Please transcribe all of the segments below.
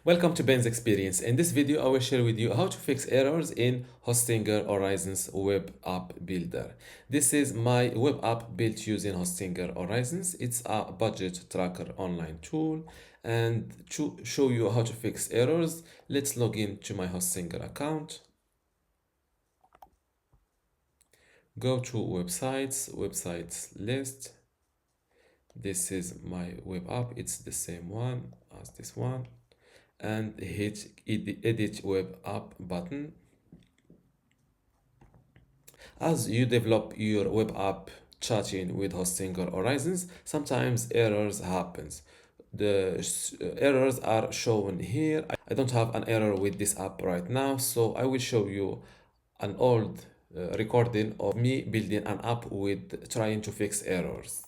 Welcome to Ben's Experience. In this video, I will share with you how to fix errors in Hostinger Horizons web app builder. This is my web app built using Hostinger Horizons. It's a budget tracker online tool. And to show you how to fix errors, let's log in to my Hostinger account. Go to websites list. This is my web app. It's the same one as this one. And hit edit web app button. As you develop your web app chatting with Hostinger Horizons, sometimes errors happens. The errors are shown here. I don't have an error with this app right now, so I will show you an old recording of me building an app with trying to fix errors.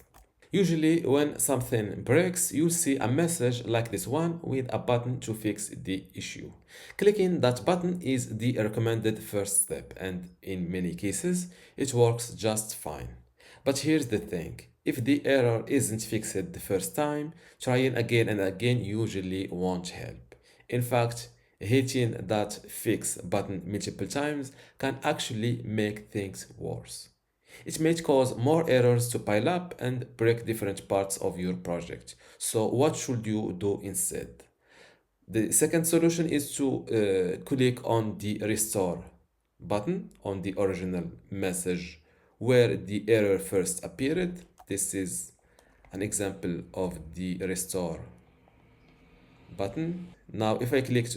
Usually when something breaks, you'll see a message like this one with a button to fix the issue. Clicking that button is the recommended first step, and in many cases, it works just fine. But here's the thing. If the error isn't fixed the first time, trying again and again usually won't help. In fact, hitting that fix button multiple times can actually make things worse. It may cause more errors to pile up and break different parts of your project. So what should you do instead? The second solution is to click on the restore button on the original message where the error first appeared. This is an example of the restore button. Now, if I click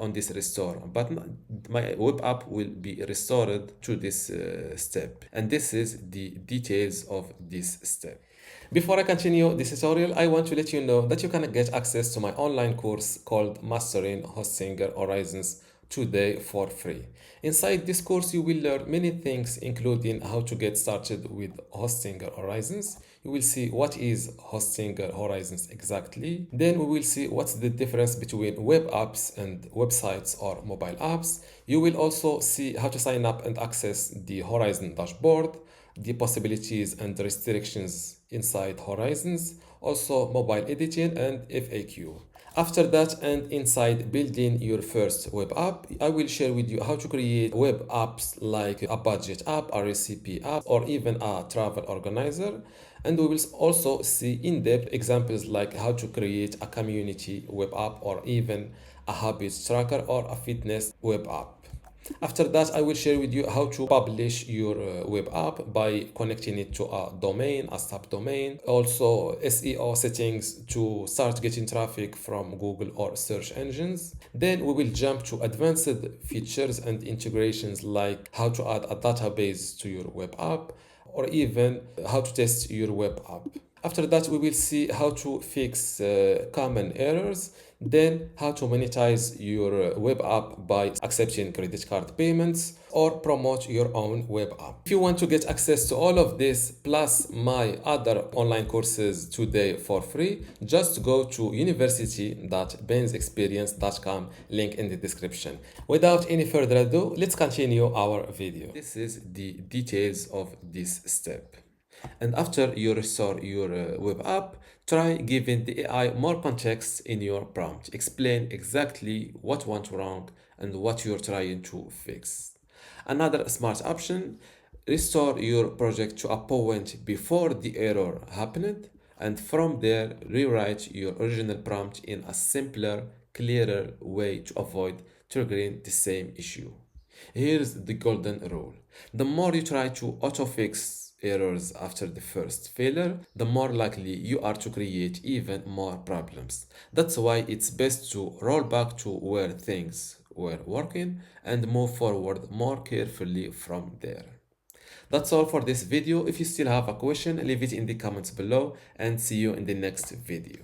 on this restore button, my web app will be restored to this step. And this is the details of this step. Before I continue this tutorial, I want to let you know that you can get access to my online course called Mastering Hostinger Horizons today for free. Inside this course, you will learn many things, including how to get started with Hostinger Horizons. You will see what is Hostinger Horizons exactly. Then we will see what's the difference between web apps and websites or mobile apps. You will also see how to sign up and access the Horizon dashboard, the possibilities and restrictions inside Horizons, also mobile editing and FAQ. After that, and inside building your first web app, I will share with you how to create web apps like a budget app, a recipe app, or even a travel organizer. And we will also see in-depth examples like how to create a community web app or even a habits tracker or a fitness web app. After that, I will share with you how to publish your web app by connecting it to a domain, a subdomain. Also, SEO settings to start getting traffic from Google or search engines. Then we will jump to advanced features and integrations like how to add a database to your web app or even how to test your web app. After that, we will see how to fix common errors, then how to monetize your web app by accepting credit card payments or promote your own web app. If you want to get access to all of this plus my other online courses today for free, just go to university.bensexperience.com, link in the description. Without any further ado, let's continue our video. This is the details of this step. And after you restore your web app, try giving the AI more context in your prompt. Explain exactly what went wrong and what you're trying to fix. Another smart option, restore your project to a point before the error happened, and from there rewrite your original prompt in a simpler, clearer way to avoid triggering the same issue. Here's the golden rule. The more you try to auto-fix errors after the first failure, the more likely you are to create even more problems. That's why it's best to roll back to where things were working and move forward more carefully from there. That's all for this video. If you still have a question, leave it in the comments below and see you in the next video.